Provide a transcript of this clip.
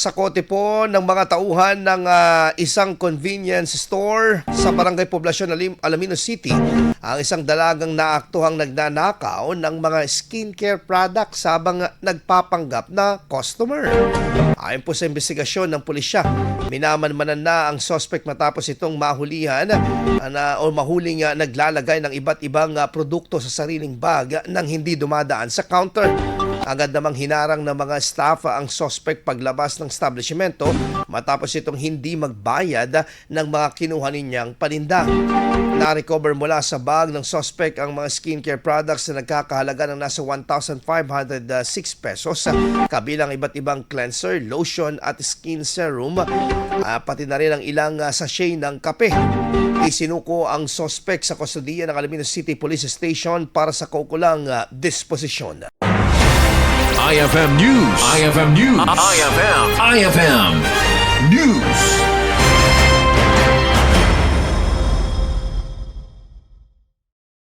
Nasakote po ng mga tauhan ng isang convenience store sa Barangay Poblasyon Alaminos City ang isang dalagang naaktuhang nagnanakaw ng mga skincare products habang nagpapanggap na customer. Ayon po sa investigasyon ng pulisya, minamanmanan na ang suspect matapos itong mahuling naglalagay ng iba't ibang produkto sa sariling bag nang hindi dumadaan sa counter. Agad namang hinarang ng mga staff ang suspect paglabas ng establishmento matapos itong hindi magbayad ng mga kinuha niyang paninda. Na-recover mula sa bag ng suspect ang mga skincare products na nagkakahalaga ng nasa 1,506 pesos, kabilang iba't ibang cleanser, lotion at skin serum, pati na rin ang ilang sachet ng kape. Isinuko ang suspect sa kustodiya ng Alaminos City Police Station para sa kaukulang disposisyon. IFM News. IFM News. IFM.